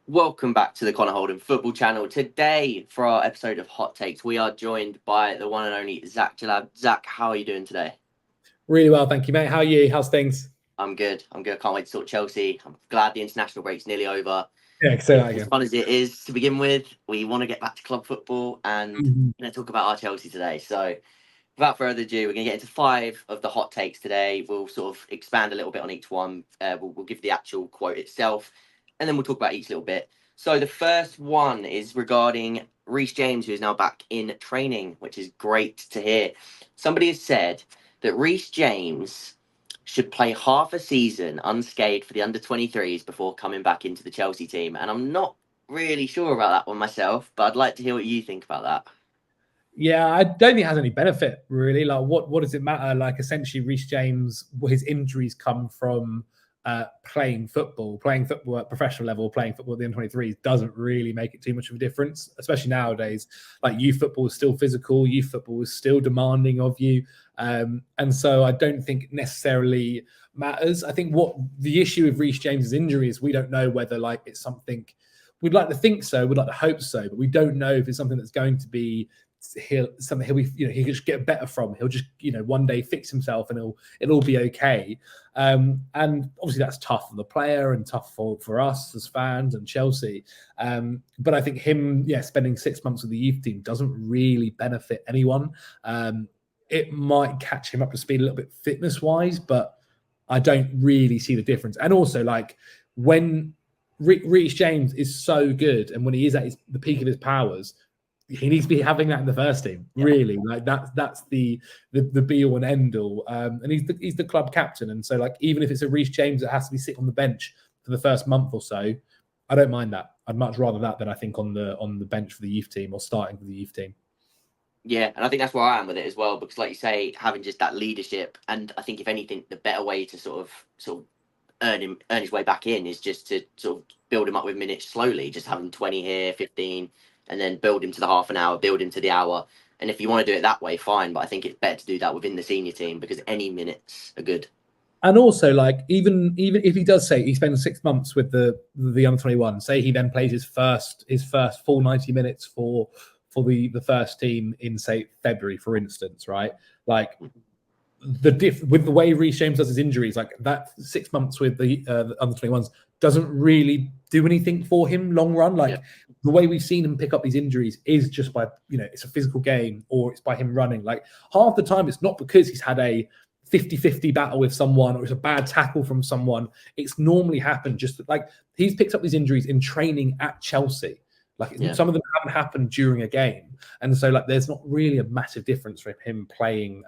Welcome back to the Connor Holden Football Channel. Today, for our episode of Hot Takes, we are joined by the one and only Zach Jalab. Zach, how are you doing today? Really well, thank you, mate. How are you? How's things? I'm good. Can't wait to talk Chelsea. I'm glad the international break's nearly over. Yeah, say that As again. fun as it is to begin with, we want to get back to club football and talk about our Chelsea today. So, without further ado, we're going to get into 5 of the hot takes today. We'll sort of expand a little bit on each one. We'll give the actual quote itself, and then we'll talk about each little bit. So the first one is regarding Reece James, who is now back in training, which is great to hear. Somebody has said that Reece James should play half a season unscathed for the under-23s before coming back into the Chelsea team. And I'm not really sure about that one myself, but I'd like to hear what you think about that. Yeah, I don't think it has any benefit really. Like, what does it matter? Like, essentially, Reece James, his injuries come from playing football at professional level, playing football at the under-23s doesn't really make it too much of a difference, especially nowadays. Like, youth football is still physical, youth football is still demanding of you, and so I don't think it necessarily matters. I think what the issue with Reece James's injury is, we don't know whether like it's something. We'd like to think so, we'd like to hope so, but we don't know if it's something that's going to be he'll be, he can just get better from. He'll just, one day fix himself and it'll be okay. And obviously that's tough for the player and tough for us as fans and Chelsea. But I think him, spending 6 months with the youth team doesn't really benefit anyone. It might catch him up to speed a little bit fitness wise, but I don't really see the difference. And also, like, when Reece James is so good and when he is at the peak of his powers, he needs to be having that in the first team. Really, like that's the be all and end all. And he's the club captain, and so like even if it's a Reece James that has to be sitting on the bench for the first month or so, I don't mind that. I'd much rather that than I think on the bench for the youth team or starting for the youth team. Yeah, and I think that's where I am with it as well, because like you say, having just that leadership, and I think if anything, the better way to sort of earn his way back in is just to sort of build him up with minutes slowly, just having 20 here, 15, and then build him to the half an hour, build him to the hour. And if you want to do it that way, fine. But I think it's better to do that within the senior team because any minutes are good. And also, like, even if he does say he spends 6 months with the under 21, say he then plays his first full 90 minutes for the first team in, say, February, for instance, right? Like, with the way Reece James does his injuries, like that 6 months with the under 21s doesn't really do anything for him long run. Like, the way we've seen him pick up these injuries is just by, it's a physical game or it's by him running. Like, half the time it's not because he's had a 50-50 battle with someone or it's a bad tackle from someone. It's normally happened just like he's picked up these injuries in training at Chelsea. Like, some of them haven't happened during a game. And so, like, there's not really a massive difference for him playing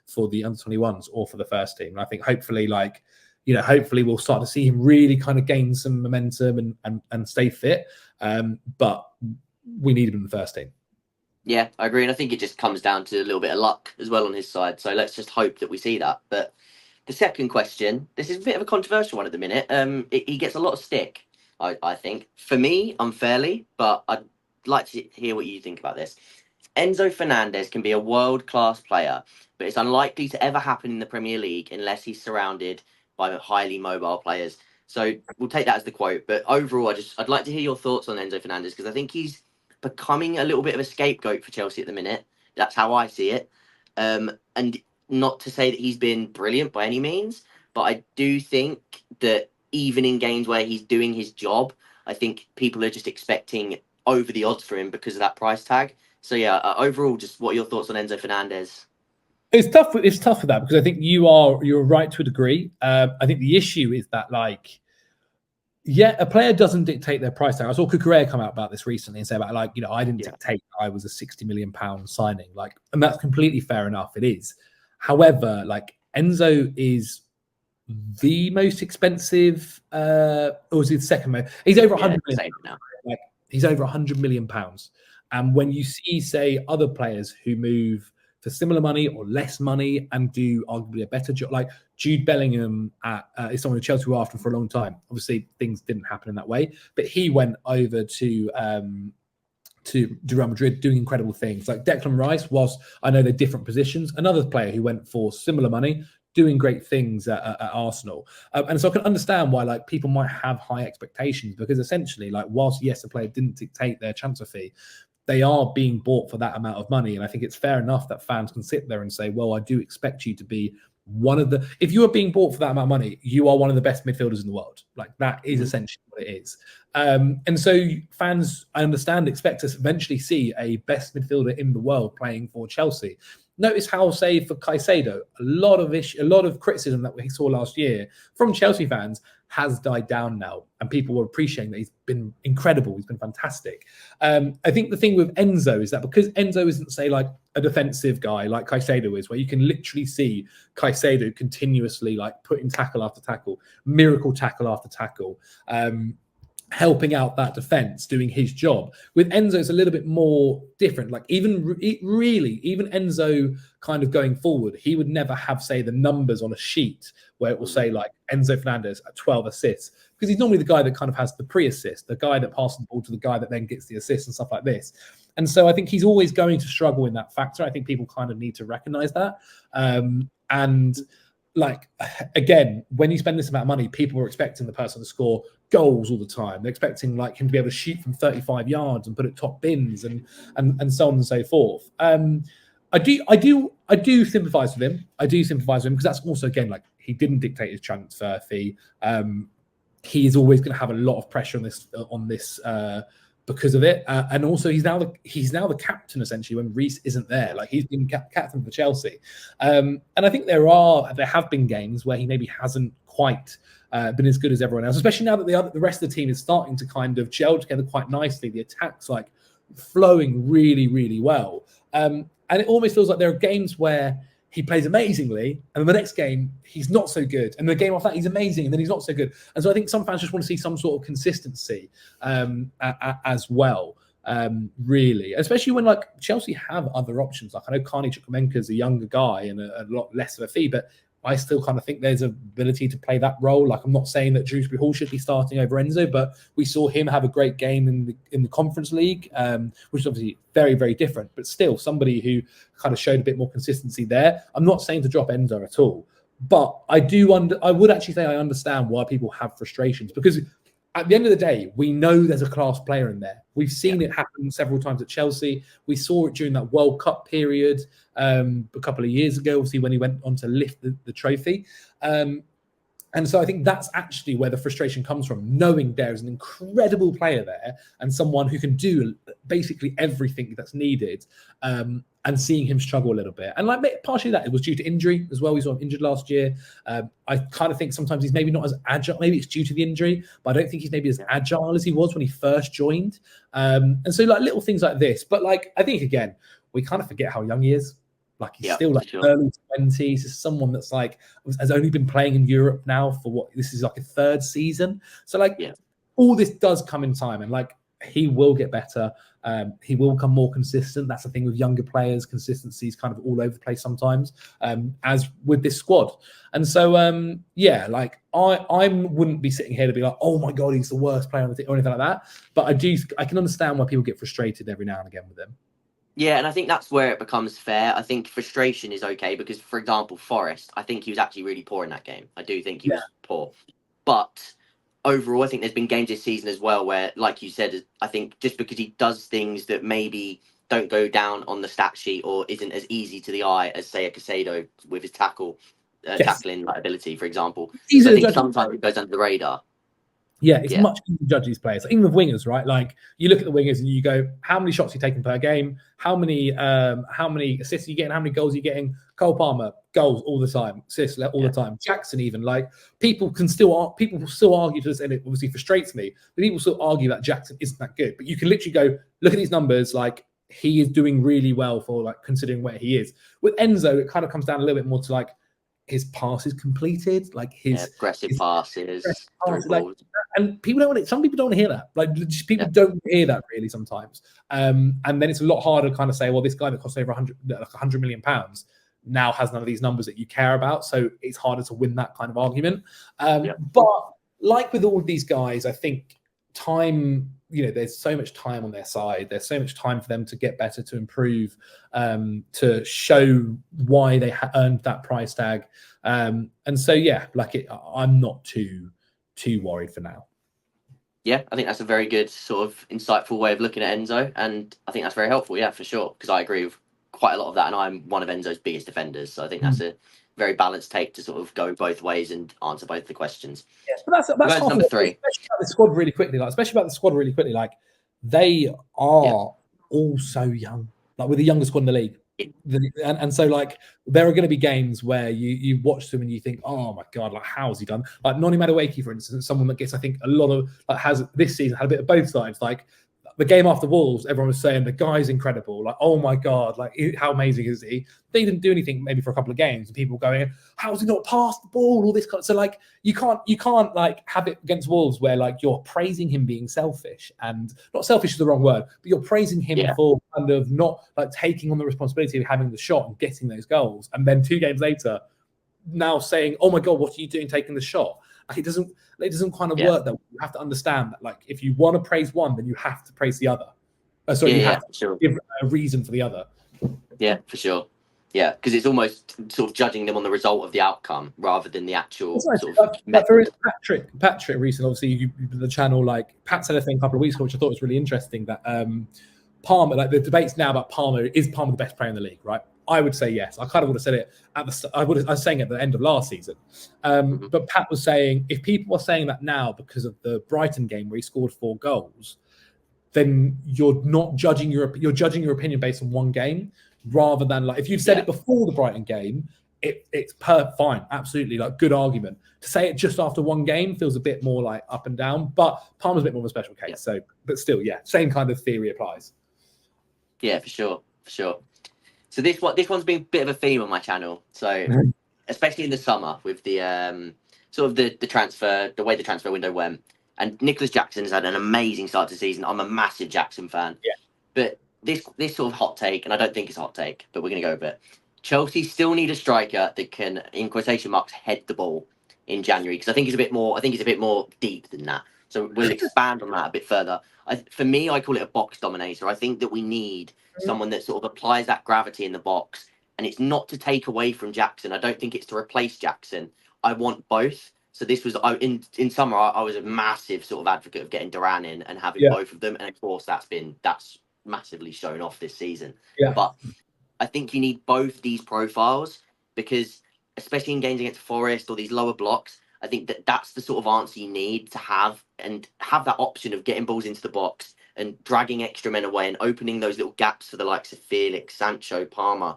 for the under-21s or for the first team. And I think hopefully, hopefully we'll start to see him really kind of gain some momentum and stay fit. But we need him in the first team. Yeah, I agree. And I think it just comes down to a little bit of luck as well on his side. So let's just hope that we see that. But the second question, this is a bit of a controversial one at the minute. He gets a lot of stick, I think. For me, unfairly, but I'd like to hear what you think about this. Enzo Fernandez can be a world-class player, but it's unlikely to ever happen in the Premier League unless he's surrounded by highly mobile players. So we'll take that as the quote. But overall, I'd like to hear your thoughts on Enzo Fernandez because I think he's becoming a little bit of a scapegoat for Chelsea at the minute. That's how I see it. And not to say that he's been brilliant by any means, but I do think that even in games where he's doing his job, I think people are just expecting over the odds for him because of that price tag. So yeah, overall, just what are your thoughts on Enzo Fernandez? It's tough. It's tough for that because I think you're right to a degree. I think the issue is that, like, a player doesn't dictate their price tag. I saw Cucurella come out about this recently and say about, like, I didn't dictate I was a £60 million signing. Like, and that's completely fair enough. It is. However, like, Enzo is the most expensive, or is he the second most? He's over 100 million now. Like, he's over 100 million pounds. And when you see, say, other players who move for similar money or less money and do arguably a better job, like Jude Bellingham is someone who Chelsea were after for a long time. Obviously, things didn't happen in that way, but he went over to Real Madrid doing incredible things. Like Declan Rice, whilst I know they're different positions, another player who went for similar money, doing great things at Arsenal. And so I can understand why like people might have high expectations, because essentially, like, whilst yes, the player didn't dictate their transfer fee, they are being bought for that amount of money. And I think it's fair enough that fans can sit there and say, well, I do expect you to be one of the, if you are being bought for that amount of money, you are one of the best midfielders in the world. Like, that is essentially what it is. And so fans, I understand, expect us eventually see a best midfielder in the world playing for Chelsea. Notice how, say, for Caicedo, a lot of criticism that we saw last year from Chelsea fans has died down now, and people were appreciating that he's been incredible. He's been fantastic. I think the thing with Enzo is that because Enzo isn't, say, like a defensive guy like Caicedo is, where you can literally see Caicedo continuously like putting tackle after tackle, miracle tackle after tackle, helping out that defense, doing his job. With Enzo, it's a little bit more different. Like, even Enzo kind of going forward, he would never have, say, the numbers on a sheet where it will say like Enzo Fernandez at 12 assists, because he's normally the guy that kind of has the pre-assist, the guy that passes the ball to the guy that then gets the assist and stuff like this. And so I think he's always going to struggle in that factor. I think people kind of need to recognize that. And like, again, when you spend this amount of money, people are expecting the person to score goals all the time. They're expecting like him to be able to shoot from 35 yards and put it top bins and so on and so forth. I do sympathise with him. I do sympathise with him because that's also, again, like, he didn't dictate his transfer fee. He is always going to have a lot of pressure on this because of it, and also he's now the captain essentially when Reece isn't there. Like, he's been captain for Chelsea, and I think there have been games where he maybe hasn't quite been as good as everyone else, especially now that the rest of the team is starting to kind of gel together quite nicely. The attack's like flowing really, really well, and it almost feels like there are games where he plays amazingly, and then the next game he's not so good, and the game after that he's amazing, and then he's not so good. And so I think some fans just want to see some sort of consistency as well, really, especially when like Chelsea have other options. Like, I know Carney Chukwuemeka's a younger guy and a lot less of a fee, but I still kind of think there's an ability to play that role. Like, I'm not saying that Dewsbury Hall should be starting over Enzo, but we saw him have a great game in the Conference League, which is obviously very, very different, but still somebody who kind of showed a bit more consistency there. I'm not saying to drop Enzo at all, but I would actually say I understand why people have frustrations, because at the end of the day, we know there's a class player in there. We've seen it happen several times at Chelsea. We saw it during that World Cup period a couple of years ago, obviously, when he went on to lift the trophy. And so I think that's actually where the frustration comes from, knowing there is an incredible player there and someone who can do basically everything that's needed, and seeing him struggle a little bit. And like, partially that it was due to injury as well. We saw him injured last year. I kind of think sometimes he's maybe not as agile. Maybe it's due to the injury, but I don't think he's maybe as agile as he was when he first joined. And so like little things like this. But like, I think, again, we kind of forget how young he is. Like, he's still like early 20s. He's someone that's like has only been playing in Europe now for this is like a third season. So like, all this does come in time, and like, he will get better. He will become more consistent. That's the thing with younger players. Consistency is kind of all over the place sometimes, as with this squad. And so, like, I wouldn't be sitting here to be like, oh my God, he's the worst player on the team or anything like that. But I can understand why people get frustrated every now and again with him. Yeah, and I think that's where it becomes fair. I think frustration is okay because, for example, Forest, I think he was actually really poor in that game. I do think he was poor. But overall, I think there's been games this season as well where, like you said, I think just because he does things that maybe don't go down on the stat sheet or isn't as easy to the eye as, say, a Caicedo with his tackling ability, for example. So I think sometimes it goes under the radar. Yeah, it's much easier to judge these players. Even with wingers, right? Like, you look at the wingers and you go, how many shots are you taking per game? How many assists are you getting? How many goals are you getting? Cole Palmer, goals all the time, assists all the time. Jackson, even, like, people still argue to this, and it obviously frustrates me, but people still argue that Jackson isn't that good. But you can literally go, look at these numbers, like, he is doing really well for, like, considering where he is. With Enzo, it kind of comes down a little bit more to, like, his passes completed, like his aggressive passes, like, and people don't want it. Some people don't want to hear that. Like, just people don't hear that really sometimes. And then it's a lot harder to kind of say, well, this guy that costs over £100 million now has none of these numbers that you care about. So it's harder to win that kind of argument. But like with all of these guys, I think time there's so much time on their side. There's so much time for them to get better, to improve, to show why they earned that price tag. And so, yeah, I'm not too worried for now. Yeah, I think that's a very good sort of insightful way of looking at Enzo, and I think that's very helpful. Yeah, for sure, because I agree with quite a lot of that, and I'm one of Enzo's biggest defenders. So I think that's a very balanced take to sort of go both ways and answer both the questions. Yeah, but that's half number 3. Especially about the squad really quickly. Like they are all so young. Like we're the youngest squad in the league. And so like there are going to be games where you watch them and you think, oh my god, like how has he done? Like Noni Madueke, for instance, someone that gets I think a lot of has this season had a bit of both sides. Like the game after Wolves, everyone was saying the guy's incredible. Like, oh my god, like how amazing is he? They didn't do anything maybe for a couple of games, and people going, how's he not passed the ball? All this kind of, so like you can't like have it against Wolves where like you're praising him being selfish, and not selfish is the wrong word, but you're praising him for kind of not like taking on the responsibility of having the shot and getting those goals, and then 2 games later, now saying, oh my god, what are you doing taking the shot? Like it doesn't kind of work that way. You have to understand that, like, if you want to praise one, then you have to praise the other. You have to give a reason for the other. Yeah, for sure. Yeah, because it's almost sort of judging them on the result of the outcome rather than the actual sort of method. Patrick recently, obviously, the channel, like, Pat said a thing a couple of weeks ago, which I thought was really interesting, that Palmer, like the debates now about Palmer, is Palmer the best player in the league, right? I would say yes. I kind of would have said it at the. I was saying at the end of last season, but Pat was saying if people are saying that now because of the Brighton game where he scored 4 goals, then you're not judging you're judging your opinion based on one game rather than like if you'd said it before the Brighton game, it's fine, absolutely, like good argument. To say it just after one game feels a bit more like up and down, but Palmer's a bit more of a special case. So, but still, same kind of theory applies. Yeah, for sure. So this one's been a bit of a theme on my channel. So especially in the summer with the sort of the way the transfer window went, and Nicolas Jackson has had an amazing start to the season. I'm a massive Jackson fan. Yeah. But this sort of hot take, and I don't think it's a hot take, but we're gonna go with it. Chelsea still need a striker that can, in quotation marks, head the ball in January, because I think it's a bit more deep than that. So we'll expand on that a bit further. For me, I call it a box dominator. I think that we need someone that sort of applies that gravity in the box, and it's not to take away from Jackson. I don't think it's to replace Jackson. I want both. So this was in summer. I was a massive sort of advocate of getting Duran in and having both of them, and of course that's massively shown off this season. Yeah. But I think you need both these profiles because, especially in games against Forest or these lower blocks, I think that's the sort of answer you need to have, and have that option of getting balls into the box and dragging extra men away and opening those little gaps for the likes of Felix, Sancho, Palmer.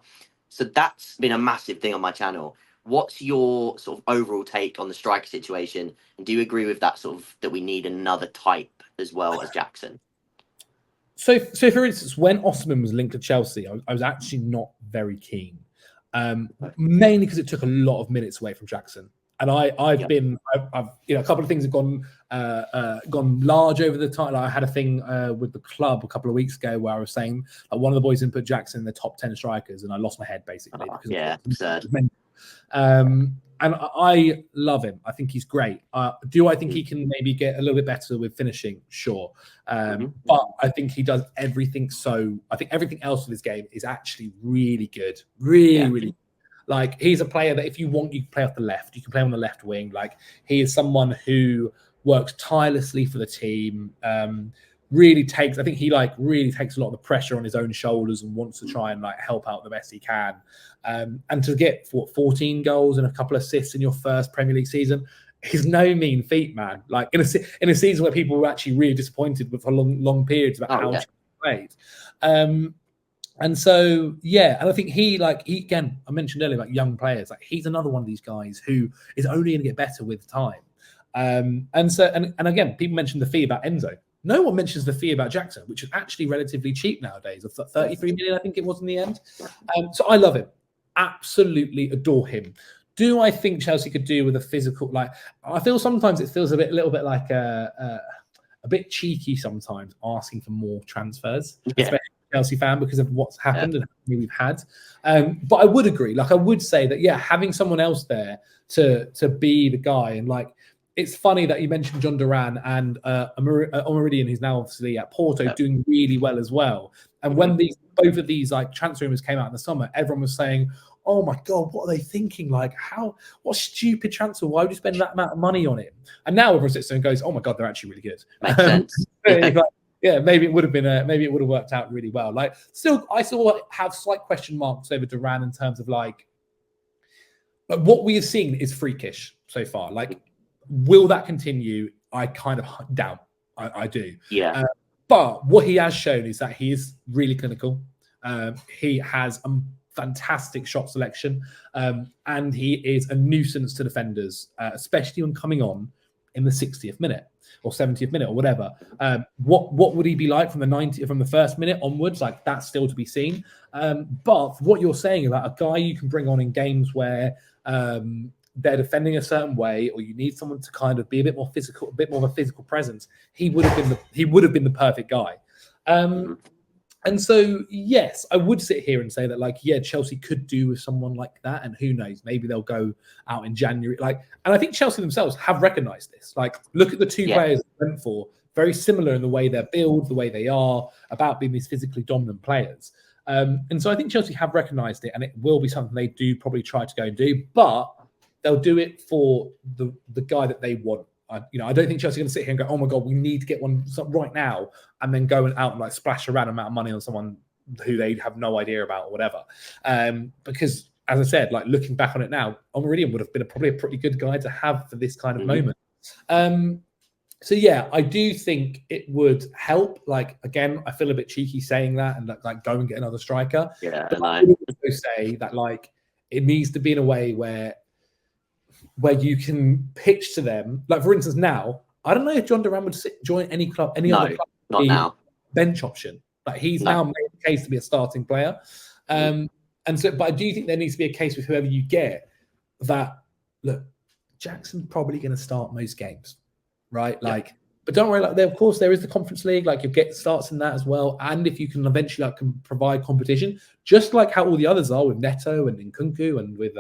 So that's been a massive thing on my channel. What's your sort of overall take on the striker situation? And do you agree with that sort of, that we need another type as well as Jackson? So for instance, when Osimhen was linked to Chelsea, I was actually not very keen, mainly because it took a lot of minutes away from Jackson. And I've been a couple of things have gone large over the time. Like I had a thing with the club a couple of weeks ago where I was saying like one of the boys didn't put Jackson in the top 10 strikers, and I lost my head basically. Absurd. And I love him. I think he's great. Do I think he can maybe get a little bit better with finishing? Sure. But I think he does everything. So I think everything else of his game is actually really good. Really good. Like, he's a player that if you want, you can play off the left. You can play on the left wing. Like, he is someone who works tirelessly for the team. Really takes a lot of the pressure on his own shoulders and wants to try and like help out the best he can. And to get 14 goals and a couple of assists in your first Premier League season is no mean feat, man. Like in a season where people were actually really disappointed for long periods about how he played. And so, and I think he again, I mentioned earlier about young players. Like, he's another one of these guys who is only going to get better with time. And again, people mentioned the fee about Enzo. No one mentions the fee about Jackson, which is actually relatively cheap nowadays, of 33 million, I think it was in the end. So I love him. Absolutely adore him. Do I think Chelsea could do with a physical, like, I feel sometimes it feels a little bit like a bit cheeky sometimes asking for more transfers, especially Chelsea fan, because of what's happened and how many we've had. But I would agree. Like, I would say that, having someone else there to be the guy, and like, it's funny that you mentioned John Duran and Omaridian, who's now obviously at Porto, doing really well as well. And when both of these like transfer rumors came out in the summer, everyone was saying, "Oh my God, what are they thinking? Like, what stupid transfer? Why would you spend that amount of money on it?" And now everyone sits there and goes, "Oh my God, they're actually really good." Makes sense. Yeah, maybe it would have worked out really well. Like, still, I still have slight question marks over Duran in terms of like what we have seen is freakish so far. Like, will that continue? I kind of doubt. I do. Yeah. But what he has shown is that he is really clinical. He has a fantastic shot selection, and he is a nuisance to defenders, especially when coming on in the 60th minute or 70th minute or whatever. What would he be like from the first minute onwards? Like, that's still to be seen. But what you're saying about a guy you can bring on in games where they're defending a certain way, or you need someone to kind of be a bit more physical, a bit more of a physical presence, he would have been the perfect guy. And so, yes, I would sit here and say that, like, yeah, Chelsea could do with someone like that, and who knows, maybe they'll go out in January. Like, and I think Chelsea themselves have recognised this. Like, look at the two players they went for, very similar in the way they're built, the way they are, about being these physically dominant players. And so I think Chelsea have recognised it, and it will be something they do probably try to go and do, but they'll do it for the guy that they want. I don't think Chelsea are going to sit here and go, "Oh my God, we need to get one right now," and then go out and like splash a random amount of money on someone who they have no idea about or whatever. Because, as I said, like looking back on it now, Omaridian would have been probably a pretty good guy to have for this kind of moment. So yeah, I do think it would help. Like, again, I feel a bit cheeky saying that and like go and get another striker. Yeah, but I would also say that like it needs to be in a way where you can pitch to them. Like, for instance, now I don't know if John Duran would join any other club. Not now. Bench option. Like, he's now made the case to be a starting player. And so, but I do think there needs to be a case with whoever you get that, look, Jackson's probably going to start most games. Right, like, but don't worry. Like, of course, there is the Conference League. Like, you get starts in that as well, and if you can eventually like can provide competition, just like how all the others are with Neto and Nkunku and with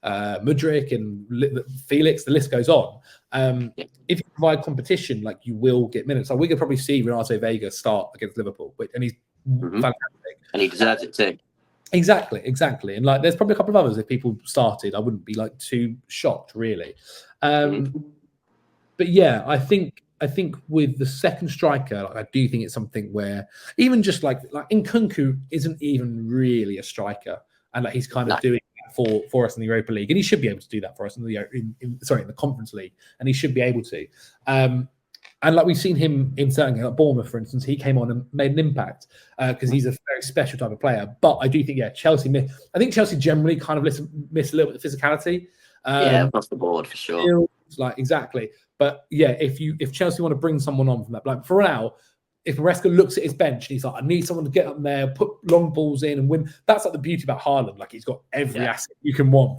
Mudryk and Felix, the list goes on. If you provide competition, like, you will get minutes. Like, we could probably see Renato Vega start against Liverpool, and he's fantastic, and he deserves it too. Exactly. And like, there's probably a couple of others. If people started, I wouldn't be like too shocked, really. But yeah, I think with the second striker, like, I do think it's something where even just like Nkunku isn't even really a striker, and like he's kind of doing that for us in the Europa League, and he should be able to do that for us in the Conference League, and he should be able to. And like, we've seen him in certain games, like Bournemouth, for instance, he came on and made an impact because he's a very special type of player. But I do think, Chelsea generally kind of miss a little bit of physicality. Across the board for sure. Like, exactly. But yeah, if Chelsea want to bring someone on from that, like for now, if Maresca looks at his bench and he's like, I need someone to get up there, put long balls in and win. That's like the beauty about Haaland. Like, he's got every asset you can want.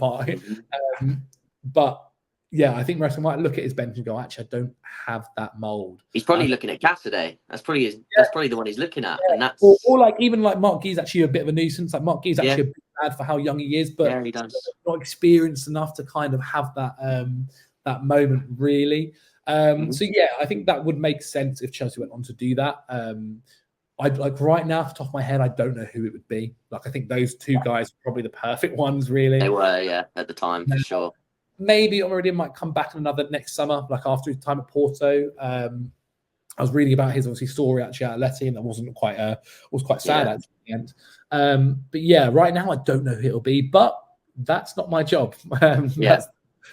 But yeah, I think Maresca might look at his bench and go, actually, I don't have that mould. He's probably looking at Cassidy. That's probably the one he's looking at. And that's or like even like Mark Guy's actually a bit of a nuisance. Like, Mark Guy's actually a bit bad for how young he is, but he does. Not experienced enough to kind of have that moment, really. So yeah, I think that would make sense if Chelsea went on to do that. I'd like right now, off the top of my head, I don't know who it would be. Like, I think those two guys are probably the perfect ones, really. They were, at the time, for sure. Maybe Omaridian might come back another next summer, like after his time at Porto. I was reading about his story actually at Atleti, and that was quite sad actually in the end. But yeah, right now I don't know who it'll be, but that's not my job.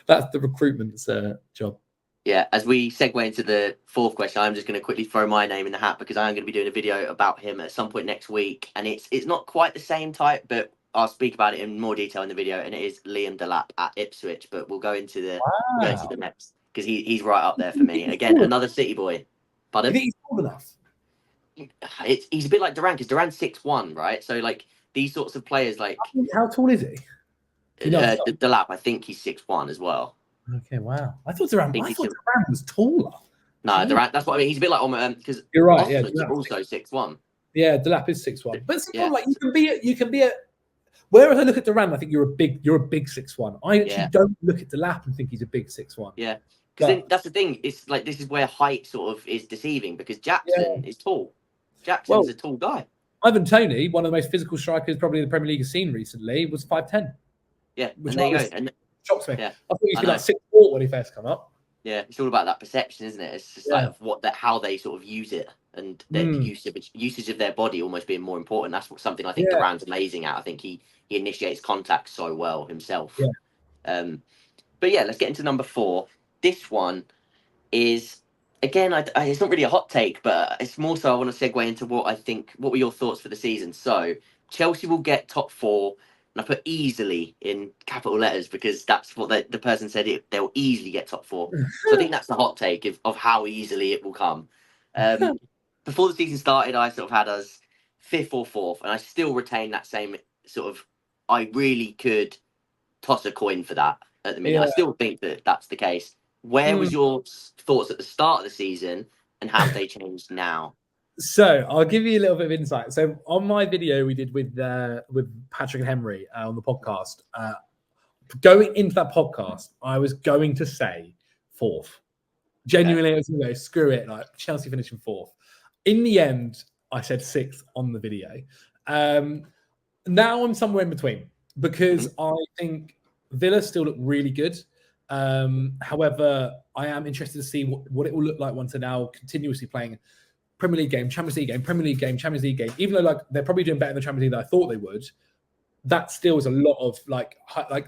That's the recruitment's job. Yeah, as we segue into the fourth question, I'm just going to quickly throw my name in the hat because I'm going to be doing a video about him at some point next week, and it's not quite the same type, but I'll speak about it in more detail in the video, and it is Liam Delap at Ipswich. But we'll go into the next because he's right up there for me. Again, another City boy. Pardon? You think he's tall enough? He's a bit like Duran because Duran's 6'1", right? So like these sorts of players, like how tall is he? Delap, I think he's 6'1" as well. Okay, wow. I thought Duran was taller. No, Duran. That's what I mean. He's a bit like because you're right. Also 6'1". Yeah, Delap is 6'1". But like you can be a. Whereas I look at Duran, I think you're a big 6'1". I actually don't look at Delap and think he's a big 6'1". Yeah, Because that's the thing. It's like this is where height sort of is deceiving because Jackson is tall. Jackson's a tall guy. Ivan Toney, one of the most physical strikers probably the Premier League has seen recently, was 5'10". Yeah, and there you go. And shocks me. Yeah, I thought he was like 6'4" when he first come up. Yeah, it's all about that perception, isn't it? It's just like of how they sort of use it and their usage of their body almost being more important. That's something I think Duran's amazing at. I think he initiates contact so well himself. Yeah. But yeah, let's get into number 4. This one is again, it's not really a hot take, but it's more so I want to segue into what I think. What were your thoughts for the season? So Chelsea will get top 4. And I put easily in capital letters because that's what the person said. They'll easily get top 4. So I think that's the hot take of how easily it will come. Before the season started, I sort of had us 5th or 4th, and I still retain that same sort of. I really could toss a coin for that at the minute. Yeah. I still think that that's the case. Where was your thoughts at the start of the season, and how have they changed now? So I'll give you a little bit of insight. So on my video we did with Patrick and Henry on the podcast, going into that podcast, I was going to say 4th. Genuinely, I was going to go, screw it, like Chelsea finishing 4th. In the end, I said 6th on the video. Now I'm somewhere in between because I think Villa still look really good. However, I am interested to see what it will look like once they're now continuously playing Premier League game, Champions League game, Premier League game, Champions League game. Even though like they're probably doing better in the Champions League than I thought they would, that still is a lot of like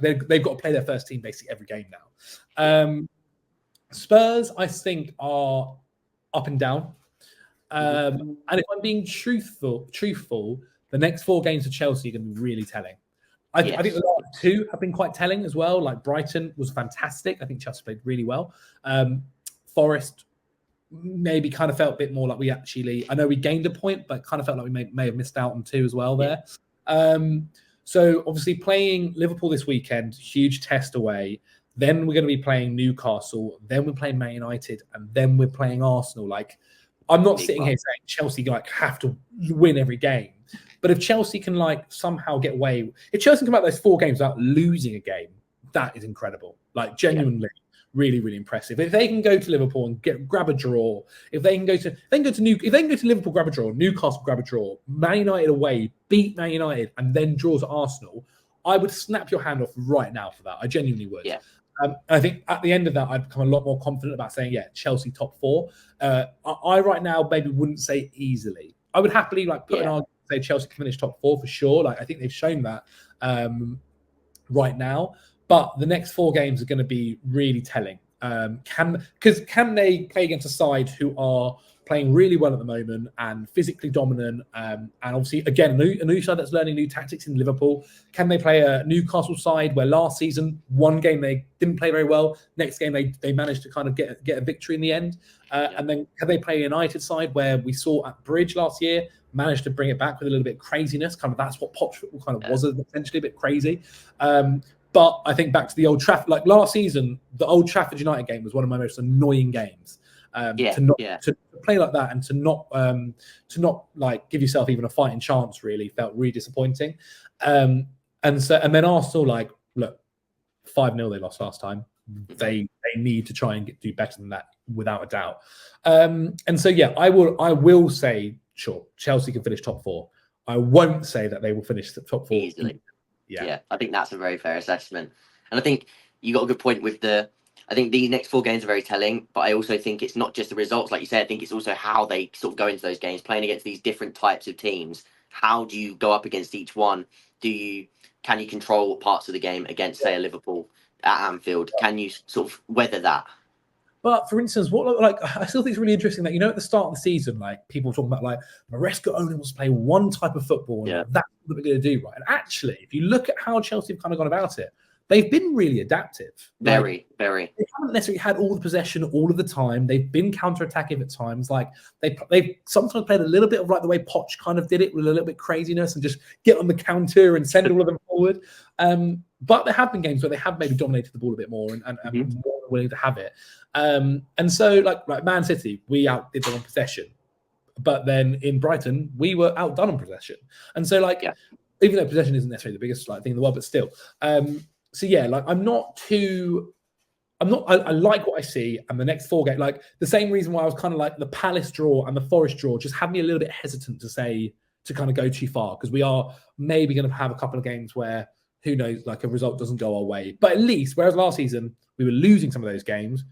they've got to play their first team basically every game now. Spurs, I think, are up and down. And if I'm being truthful, the next 4 games for Chelsea are going to be really telling. I think the last 2 have been quite telling as well. Like Brighton was fantastic. I think Chelsea played really well. Forest maybe kind of felt a bit more like I know we gained a point, but kind of felt like we may have missed out on 2 as well there. So obviously playing Liverpool this weekend, huge test away. Then we're going to be playing Newcastle. Then we're playing Man United, and then we're playing Arsenal. Like, I'm not sitting here saying Chelsea like have to win every game, but if Chelsea can like somehow get away, if Chelsea can come out those 4 games without losing a game, that is incredible. Like genuinely. Really, really impressive. If they can go to Liverpool and grab a draw, if they can go to Liverpool, grab a draw, Newcastle grab a draw, Man United away, beat Man United, and then draws at Arsenal, I would snap your hand off right now for that. I genuinely would. Yeah. I think at the end of that, I'd become a lot more confident about saying, Chelsea top 4. I right now maybe wouldn't say easily. I would happily like put an argument say Chelsea can finish top 4 for sure. Like I think they've shown that right now. But the next 4 games are going to be really telling. Can they play against a side who are playing really well at the moment and physically dominant? And obviously, again, a new side that's learning new tactics in Liverpool. Can they play a Newcastle side where last season, 1 game they didn't play very well, next game they managed to kind of get a victory in the end? And then can they play a United side where we saw at Bridge last year, managed to bring it back with a little bit of craziness? Kind of that's what Poch football kind of was, essentially a bit crazy. But I think back to the Old Trafford, like last season, the Old Trafford United game was one of my most annoying games. To play like that and to not like give yourself even a fighting chance really felt really disappointing. And then Arsenal, like, look, 5-0 they lost last time. They need to try and do better than that without a doubt. And so I will say sure Chelsea can finish top 4. I won't say that they will finish the top 4 easily. Yeah, I think that's a very fair assessment. And I think you got a good point with I think these next 4 games are very telling, but I also think it's not just the results, like you said. I think it's also how they sort of go into those games, playing against these different types of teams. How do you go up against each one? Can you control parts of the game against, say, a Liverpool at Anfield? Can you sort of weather that? But for instance, I still think it's really interesting that, at the start of the season, like people talking about like Maresca only wants to play one type of football, and that's what we're going to do, right? And actually, if you look at how Chelsea have kind of gone about it, they've been really adaptive. Very. They haven't necessarily had all the possession all of the time. They've been counter-attacking at times. Like they've sometimes played a little bit of like the way Poch kind of did it, with a little bit craziness and just get on the counter and send all of them forward. But there have been games where they have maybe dominated the ball a bit more and more willing to have it. And so like Man City, we outdid them on possession. But then in Brighton, we were outdone on possession. And so even though possession isn't necessarily the biggest thing in the world, but still. I'm not too I'm not. I like what I see, and the next 4 games, like the same reason why I was kind of like the Palace draw and the Forest draw, just had me a little bit hesitant to kind of go too far, because we are maybe going to have a couple of games where who knows, like a result doesn't go our way. But at least, whereas last season we were losing some of those games,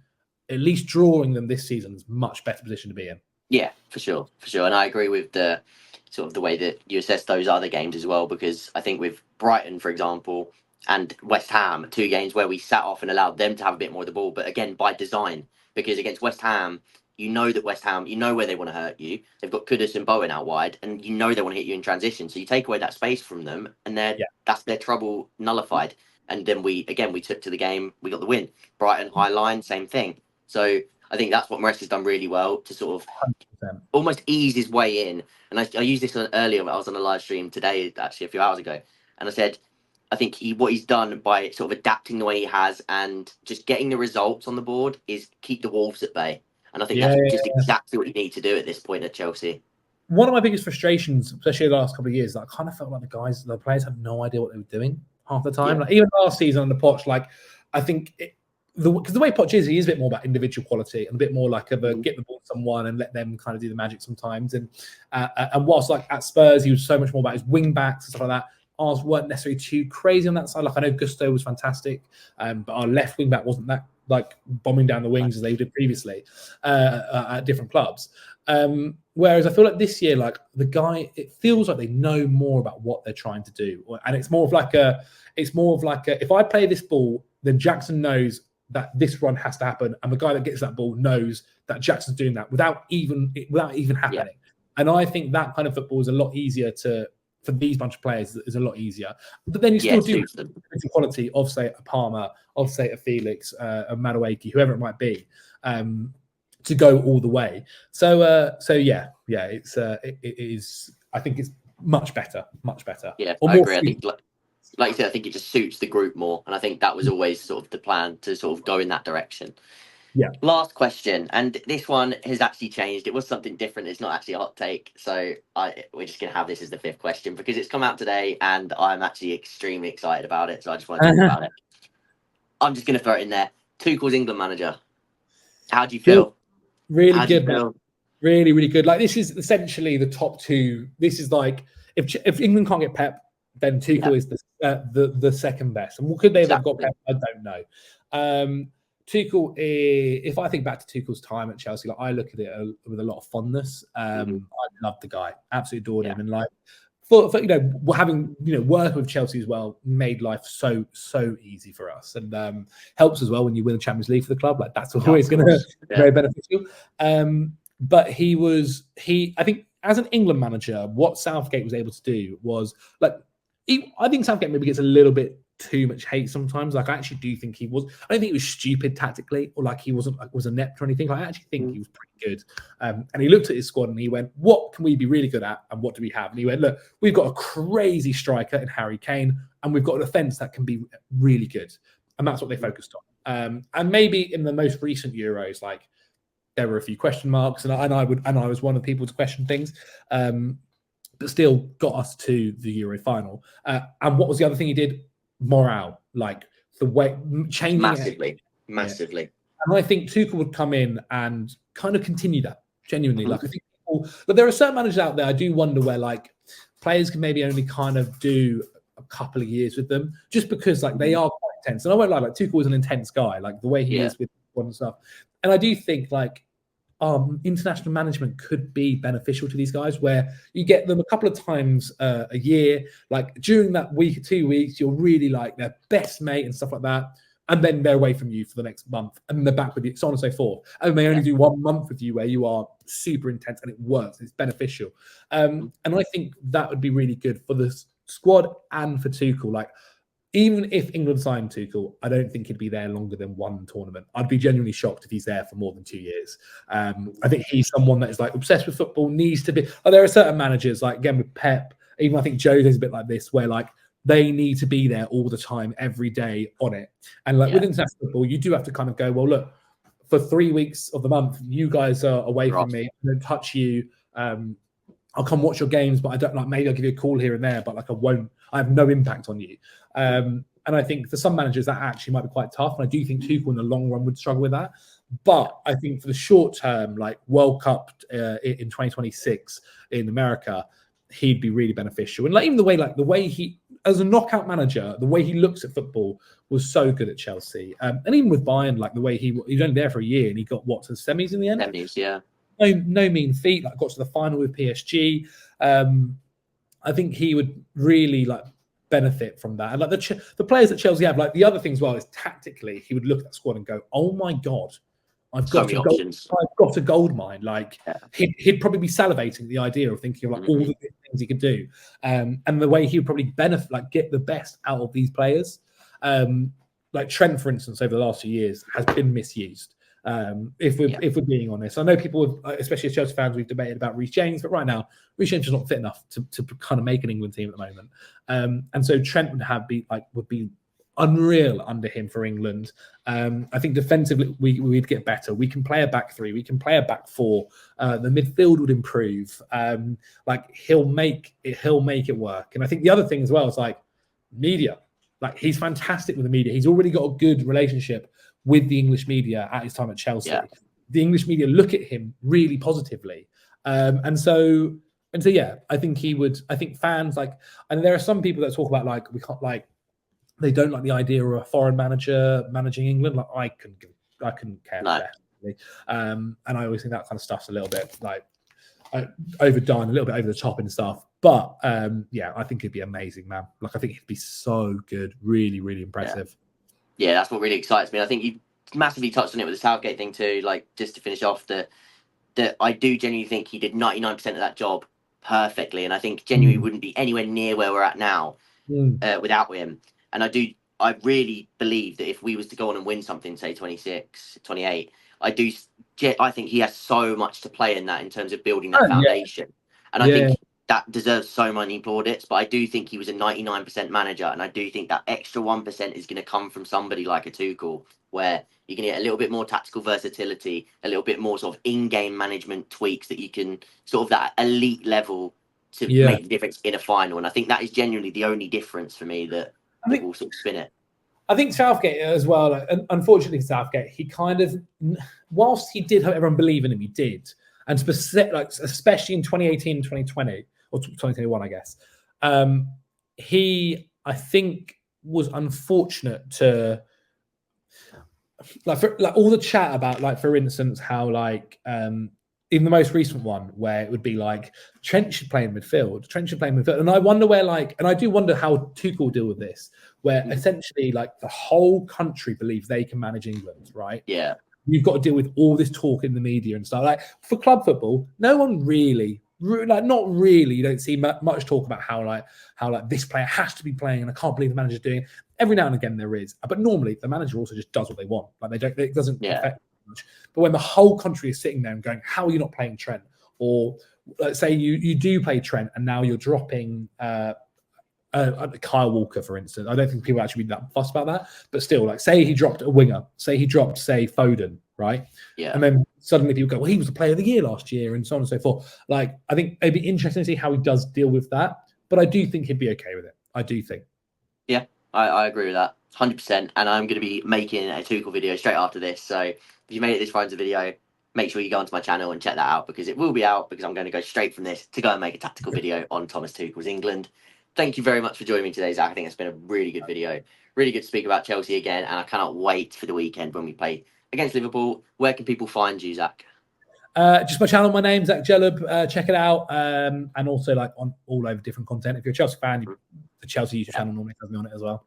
at least drawing them this season is much better position to be in. Yeah, for sure, and I agree with the sort of the way that you assess those other games as well, because I think with Brighton, for example, and West Ham, 2 games where we sat off and allowed them to have a bit more of the ball, but again by design, because against West Ham, you know that West Ham, you know where they want to hurt you. They've got Kudus and Bowen out wide, and you know they want to hit you in transition. So you take away that space from them, and that's their trouble nullified. And then we took to the game, we got the win. Brighton high line, same thing. So I think that's what Maresca's done really well to sort of 100%. almost ease his way in. And I used this earlier. I was on a live stream today, actually a few hours ago, and I said, I think what he's done by sort of adapting the way he has and just getting the results on the board is keep the Wolves at bay. And I think that's just exactly what you need to do at this point at Chelsea. One of my biggest frustrations, especially the last couple of years, I kind of felt like the players had no idea what they were doing half the time. Yeah. Like even last season on the Poch, like I think because the way Poch is, he is a bit more about individual quality and a bit more like of a get the ball to someone and let them kind of do the magic sometimes. And whilst like at Spurs, he was so much more about his wing backs and stuff like that. Ours weren't necessarily too crazy on that side. Like I know Gusto was fantastic, but our left wing back wasn't that like bombing down the wings as they did previously at different clubs. Whereas I feel like this year, like it feels like they know more about what they're trying to do, and it's more of like if I play this ball, then Jackson knows that this run has to happen, and the guy that gets that ball knows that Jackson's doing that without even happening. Yeah. And I think that kind of football is a lot easier for these bunch of players is a lot easier. But then you still do the quality of, say, a Palmer, of, say, a Felix, a Madueke, whoever it might be, to go all the way. So it is. I think it's much better. Yeah, I agree. I think, like you said, I think it just suits the group more, and I think that was always sort of the plan to sort of go in that direction. Yeah. Last question, and this one has actually changed. It was something different. It's not actually a hot take, so we're just going to have this as the 5th question because it's come out today, and I'm actually extremely excited about it. So I just want to talk about it. I'm just going to throw it in there. Tuchel's England manager. How do you feel? Really good. Really, really good. Like this is essentially the top 2. This is like if England can't get Pep, then Tuchel is the second best. And could they have got Pep? I don't know. Tuchel, if I think back to Tuchel's time at Chelsea, like I look at it with a lot of fondness. I love the guy, absolutely adored him, and like for having worked with Chelsea as well, made life so easy for us, and helps as well when you win the Champions League for the club. Like that's always going to be very beneficial. But I think as an England manager, what Southgate was able to do was like I think Southgate maybe gets a little bit too much hate sometimes. Like I actually do think I don't think he was stupid tactically or like he wasn't like was inept or anything. Like, I actually think he was pretty good. And he looked at his squad and he went, what can we be really good at and what do we have? And he went, look, we've got a crazy striker in Harry Kane and we've got a defence that can be really good. And that's what they focused on. And maybe in the most recent Euros, like there were a few question marks and I was one of the people to question things. But still got us to the Euro final. And what was the other thing he did? Morale, like the way changing massively. And I think Tuchel would come in and kind of continue that genuinely. Like I think but there are certain managers out there. I do wonder where like players can maybe only kind of do a couple of years with them, just because like they are quite intense. And I won't lie, like Tuchel is an intense guy, like the way he is with one stuff. And I do think like international management could be beneficial to these guys, where you get them a couple of times a year, like during that week or 2 weeks, you're really like their best mate and stuff like that. And then they're away from you for the next month and then they're back with you, so on and so forth. And they only do 1 month with you where you are super intense and it works. It's beneficial. And I think that would be really good for the squad and for Tuchel. Like, even if England signed Tuchel, I don't think he'd be there longer than 1 tournament. I'd be genuinely shocked if he's there for more than 2 years. I think he's someone that is like obsessed with football, needs to be. There are certain managers, like again with Pep, even I think Jose's a bit like this, where like they need to be there all the time, every day on it. And like with international football, you do have to kind of go, well, look, for 3 weeks of the month, you guys are away from me. I don't touch you. I'll come watch your games, but I don't like. Maybe I'll give you a call here and there, but like I won't. I have no impact on you. And I think for some managers that actually might be quite tough. And I do think Tuchel in the long run would struggle with that. But I think for the short term, like World Cup in 2026 in America, he'd be really beneficial. And like even the way he, as a knockout manager, the way he looks at football was so good at Chelsea. And even with Bayern, like the way he was only there for a year and he got to the semis in the end. Semis, yeah. No mean feat. Like got to the final with PSG. I think he would really like benefit from that. And like the players that Chelsea have, like the other thing as well is tactically, he would look at that squad and go, "Oh my god, I've got a gold mine." Like he'd probably be salivating at the idea of thinking of like all the things he could do, and the way he would probably benefit, like get the best out of these players. Like Trent, for instance, over the last few years has been misused. If we're being honest, I know people, especially as Chelsea fans, we've debated about Reece James, but right now Reece James is not fit enough to kind of make an England team at the moment. And so Trent would be unreal under him for England. I think defensively we'd get better. We can play a back three, we can play a back four. The midfield would improve. Like he'll make it work. And I think the other thing as well is like media. Like he's fantastic with the media. He's already got a good relationship with the English media at his time at Chelsea. Yeah. The English media look at him really positively. And so yeah, I think he would. I think fans like, and there are some people that talk about like we can't like they don't like the idea of a foreign manager managing England. Like I couldn't care less. And I always think that kind of stuff's a little bit like overdone, a little bit over the top and stuff. But yeah, I think it'd be amazing, man. Like I think it'd be so good, really, really impressive. Yeah, that's what really excites me. I think you massively touched on it with the Southgate thing too. Like just to finish off, that I do genuinely think he did 99% of that job perfectly, and I think genuinely wouldn't be anywhere near where we're at now without him. And I really believe that if we was to go on and win something, say 26, 28, I think he has so much to play in that in terms of building that foundation. And I think that deserves so many plaudits, but I do think he was a 99% manager, and I do think that extra 1% is going to come from somebody like a Tuchel, where you can get a little bit more tactical versatility, a little bit more sort of in-game management tweaks that you can sort of that elite level to make the difference in a final. And I think that is genuinely the only difference for me that will sort of spin it. I think Southgate as well, like, unfortunately Southgate, he kind of, whilst he did have everyone believe in him, he did. And especially in 2018, 2020, or 2021, I guess, he, I think, was unfortunate to, like all the chat about, like, for instance, how, like, even the most recent one where it would be like, Trent should play in midfield. And I wonder where, like, and I do wonder how Tuchel will deal with this, where essentially, like, the whole country believes they can manage England, right? Yeah. You've got to deal with all this talk in the media and stuff. Like, for club football, no one really, like, not really, you don't see much talk about how this player has to be playing and I can't believe the manager's doing it. Every now and again there is. But normally the manager also just does what they want. Like, it doesn't affect much. But when the whole country is sitting there and going, how are you not playing Trent? Or let's say you do play Trent and now you're dropping Kyle Walker, for instance. I don't think people actually be that fussed about that. But still, like, say he dropped a winger. Say he dropped, say, Foden, right? Yeah. And then suddenly people go, well, he was the player of the year last year and so on and so forth. Like, I think it'd be interesting to see how he does deal with that. But I do think he'd be okay with it. I do think. Yeah, I agree with that 100%. And I'm going to be making a Tuchel video straight after this. So if you made it this far into the video, make sure you go onto my channel and check that out, because it will be out, because I'm going to go straight from this to go and make a tactical video on Thomas Tuchel's England. Thank you very much for joining me today, Zach. I think it's been a really good video. Really good to speak about Chelsea again, and I cannot wait for the weekend when we play against Liverpool. Where can people find you, Zach? Just my channel. My name's Zach Jellub. Check it out. And also, like, on all over different content. If you're a Chelsea fan, the Chelsea YouTube channel normally has me on it as well.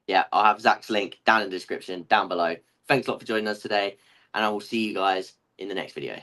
Yeah, I'll have Zach's link down in the description, down below. Thanks a lot for joining us today, and I will see you guys in the next video.